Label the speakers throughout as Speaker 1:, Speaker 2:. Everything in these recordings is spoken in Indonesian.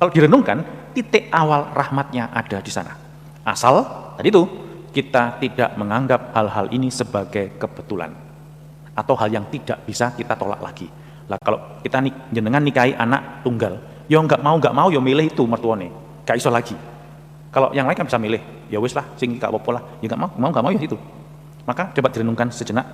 Speaker 1: Kalau direnungkan, titik awal rahmatnya ada di sana. Asal tadi itu kita tidak menganggap hal-hal ini sebagai kebetulan atau hal yang tidak bisa kita tolak lagi. Lah kalau kita jenengan nikahi anak tunggal, ya nggak mau ya milih itu mertuane, gak iso lagi. Kalau yang lain kan bisa milih, ya wis lah, sing gak apa-apa lah, ya nggak mau ya itu. Maka coba direnungkan sejenak.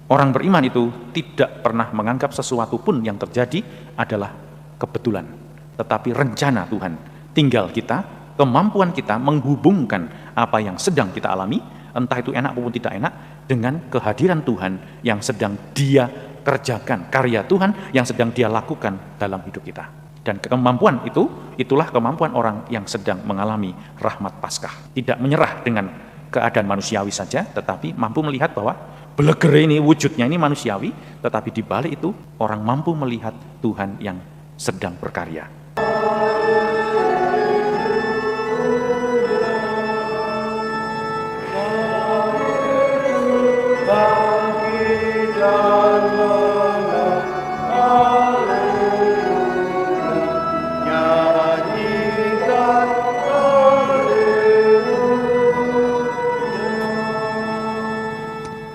Speaker 1: Orang beriman itu tidak pernah menganggap sesuatu pun yang terjadi adalah kebetulan, tetapi rencana Tuhan. Tinggal kita, kemampuan kita menghubungkan apa yang sedang kita alami, entah itu enak maupun tidak enak, dengan kehadiran Tuhan yang sedang Dia kerjakan, karya Tuhan yang sedang Dia lakukan dalam hidup kita. Dan kemampuan itu, itulah kemampuan orang yang sedang mengalami rahmat Paskah. Tidak menyerah dengan keadaan manusiawi saja, tetapi mampu melihat bahwa belegere ini wujudnya ini manusiawi, tetapi di balik itu orang mampu melihat Tuhan yang sedang berkarya.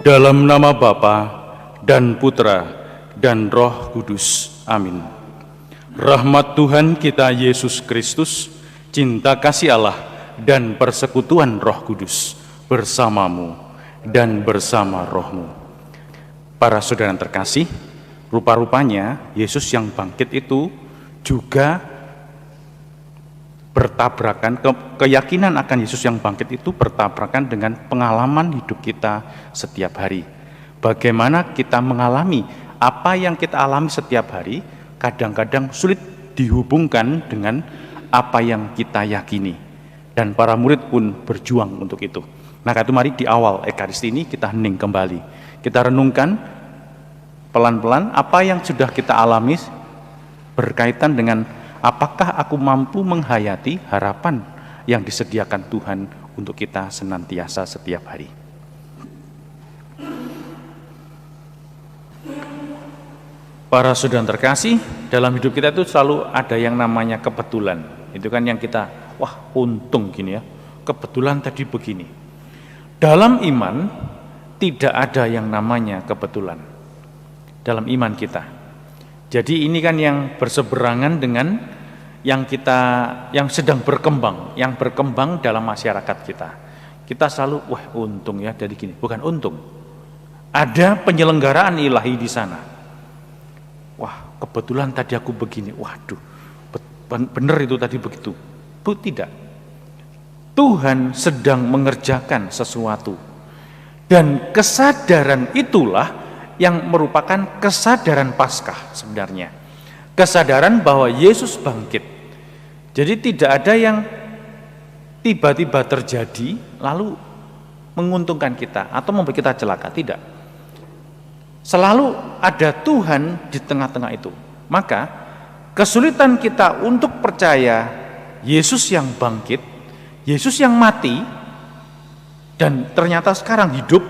Speaker 2: Dalam nama Bapa dan Putra dan Roh Kudus. Amin. Rahmat Tuhan kita Yesus Kristus, cinta kasih Allah dan persekutuan Roh Kudus bersamamu dan bersama rohmu. Para saudara yang terkasih, rupa-rupanya Yesus yang bangkit itu juga bertabrakan, keyakinan akan Yesus yang bangkit itu bertabrakan dengan pengalaman hidup kita setiap hari. Bagaimana kita mengalami apa yang kita alami setiap hari, kadang-kadang sulit dihubungkan dengan apa yang kita yakini. Dan para murid pun berjuang untuk itu. Nah, itu mari di awal Ekaristi ini kita hening kembali. Kita renungkan pelan-pelan apa yang sudah kita alami berkaitan dengan apakah aku mampu menghayati harapan yang disediakan Tuhan untuk kita senantiasa setiap hari. Para saudara terkasih, dalam hidup kita itu selalu ada yang namanya kebetulan. Itu kan yang kita, wah untung gini ya, kebetulan tadi begini. Dalam iman, tidak ada yang namanya kebetulan. Dalam iman kita. Jadi ini kan yang berseberangan dengan yang sedang berkembang, yang berkembang dalam masyarakat kita. Kita selalu, wah untung ya jadi gini. Bukan untung. Ada penyelenggaraan ilahi di sana. Wah kebetulan tadi aku begini. Waduh, benar itu tadi begitu. Tidak. Tuhan sedang mengerjakan sesuatu. Dan kesadaran itulah yang merupakan kesadaran Paskah sebenarnya. Kesadaran bahwa Yesus bangkit. Jadi tidak ada yang tiba-tiba terjadi lalu menguntungkan kita atau membuat kita celaka, tidak. Selalu ada Tuhan di tengah-tengah itu. Maka kesulitan kita untuk percaya Yesus yang bangkit, Yesus yang mati dan ternyata sekarang hidup.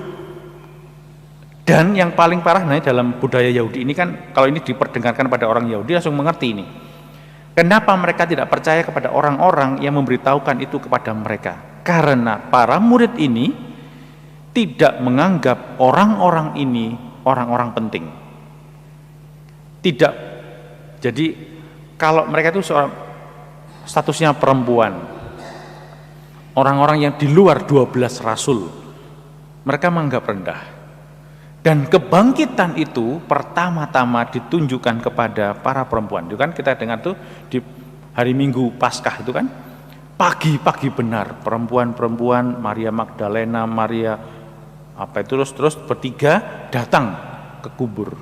Speaker 2: Dan yang paling parah dalam budaya Yahudi ini kan, kalau ini diperdengarkan pada orang Yahudi langsung mengerti ini. Kenapa mereka tidak percaya kepada orang-orang yang memberitahukan itu kepada mereka? Karena para murid ini tidak menganggap orang-orang ini orang-orang penting. Tidak. Jadi kalau mereka itu statusnya perempuan, orang-orang yang di luar 12 rasul, mereka menganggap rendah. Dan kebangkitan itu pertama-tama ditunjukkan kepada para perempuan. Itu kan kita dengar tuh di hari Minggu Paskah itu kan, pagi-pagi benar perempuan-perempuan Maria Magdalena, Maria terus bertiga datang ke kubur.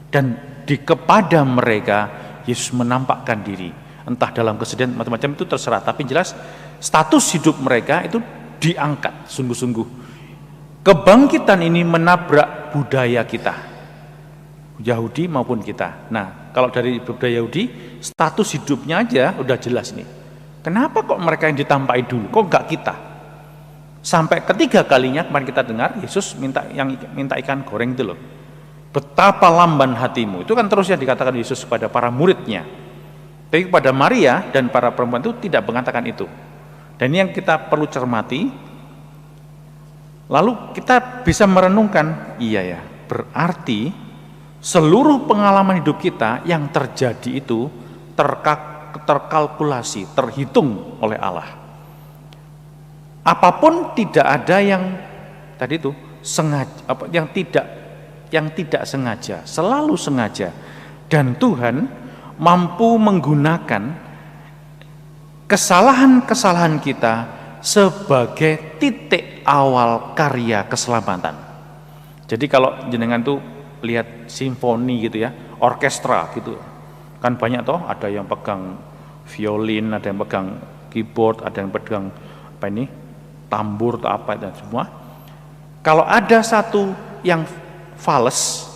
Speaker 2: Dan kepada mereka Yesus menampakkan diri. Entah dalam kesedihan macam-macam itu terserah, tapi jelas status hidup mereka itu diangkat sungguh-sungguh. Kebangkitan ini menabrak budaya kita, Yahudi maupun kita. Nah, kalau dari budaya Yahudi, status hidupnya aja udah jelas nih. Kenapa kok mereka yang ditampai dulu, kok enggak kita? Sampai ketiga kalinya kemarin kita dengar Yesus minta ikan goreng itu loh. Betapa lamban hatimu. Itu kan terus yang dikatakan Yesus kepada para muridnya. Tapi kepada Maria dan para perempuan itu tidak mengatakan itu. Dan ini yang kita perlu cermati. Lalu kita bisa merenungkan, iya ya, berarti seluruh pengalaman hidup kita yang terjadi itu terkalkulasi, terhitung oleh Allah. Apapun tidak ada yang tadi itu sengaja, yang tidak sengaja, selalu sengaja. Dan Tuhan mampu menggunakan kesalahan-kesalahan kita sebagai titik awal karya keselamatan. Jadi kalau jenengan tuh lihat simfoni gitu ya, orkestra gitu, kan banyak toh, ada yang pegang violin, ada yang pegang keyboard, ada yang pegang apa ini, tambur atau apa dan semua. Kalau ada satu yang fals,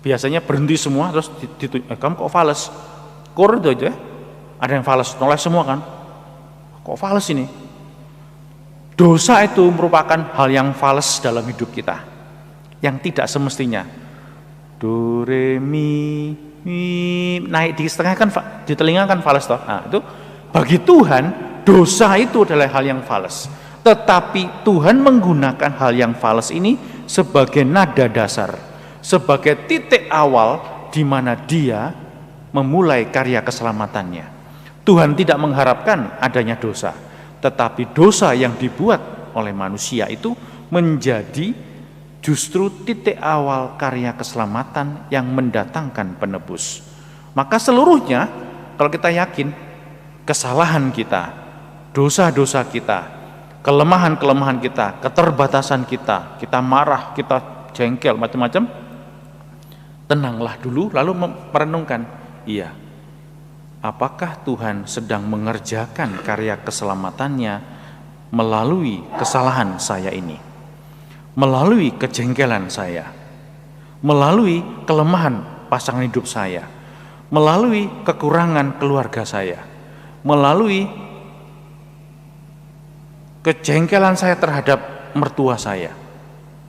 Speaker 2: biasanya berhenti semua terus kamu kok fals? Kur itu aja, ada yang fals, noleh semua kan? Kok fals ini? Dosa itu merupakan hal yang fals dalam hidup kita, yang tidak semestinya. Do, re, mi, naik di setengah kan, di telinga kan fals toh. Nah, itu bagi Tuhan dosa itu adalah hal yang fals. Tetapi Tuhan menggunakan hal yang fals ini sebagai nada dasar, sebagai titik awal di mana Dia memulai karya keselamatannya. Tuhan tidak mengharapkan adanya dosa, tetapi dosa yang dibuat oleh manusia itu menjadi justru titik awal karya keselamatan yang mendatangkan penebus. Maka seluruhnya, kalau kita yakin, kesalahan kita, dosa-dosa kita, kelemahan-kelemahan kita, keterbatasan kita, kita marah, kita jengkel, macam-macam, tenanglah dulu, lalu merenungkan, iya, apakah Tuhan sedang mengerjakan karya keselamatannya melalui kesalahan saya ini, melalui kejengkelan saya, melalui kelemahan pasangan hidup saya, melalui kekurangan keluarga saya, melalui kejengkelan saya terhadap mertua saya.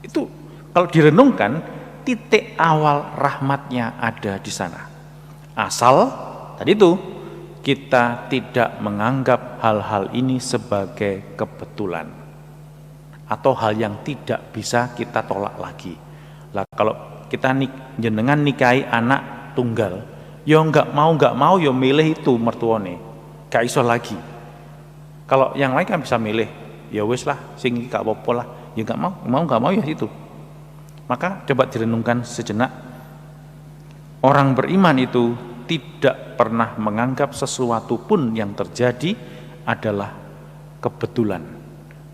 Speaker 2: Itu kalau direnungkan, titik awal rahmatnya ada di sana. Asal tadi itu kita tidak menganggap hal-hal ini sebagai kebetulan atau hal yang tidak bisa kita tolak lagi. Lah kalau kita jenengan nikahi anak tunggal, ya nggak mau ya milih itu mertuane, gak iso lagi. Kalau yang lain kan bisa milih, ya wis lah, sing iki gak apa-apa lah, ya nggak mau ya itu. Maka coba direnungkan sejenak. Orang beriman itu tidak pernah menganggap sesuatu pun yang terjadi adalah kebetulan,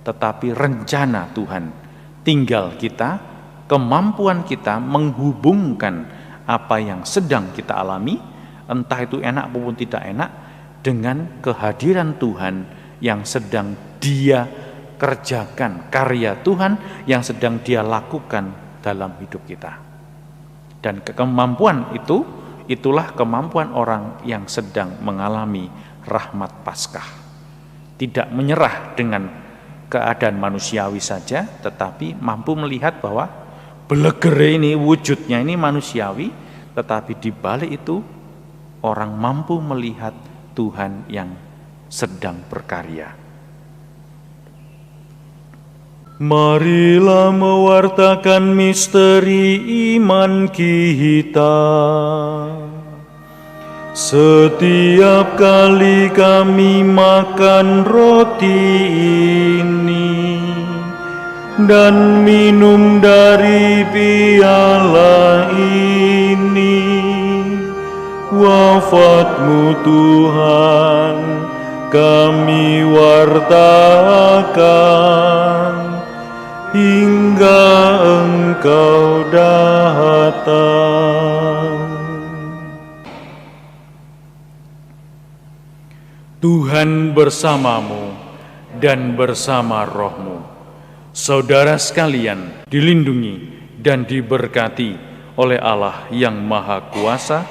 Speaker 2: tetapi rencana Tuhan. Tinggal kita, kemampuan kita menghubungkan apa yang sedang kita alami, entah itu enak maupun tidak enak, dengan kehadiran Tuhan yang sedang Dia kerjakan, karya Tuhan yang sedang Dia lakukan dalam hidup kita. Dan kemampuan itu, itulah kemampuan orang yang sedang mengalami rahmat Paskah. Tidak menyerah dengan keadaan manusiawi saja, tetapi mampu melihat bahwa belegere ini, wujudnya ini manusiawi, tetapi di balik itu orang mampu melihat Tuhan yang sedang berkarya.
Speaker 1: Marilah mewartakan misteri iman kita. Setiap kali kami makan roti ini dan minum dari piala ini, wafat-Mu Tuhan kami wartakan hingga Engkau datang. Tuhan bersamamu dan bersama rohmu. Saudara sekalian dilindungi dan diberkati oleh Allah yang Maha Kuasa,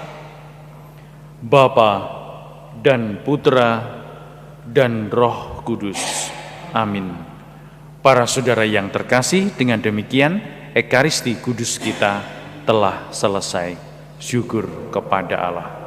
Speaker 1: Bapa dan Putra dan Roh Kudus. Amin. Para saudara yang terkasih, dengan demikian Ekaristi Kudus kita telah selesai. Syukur kepada Allah.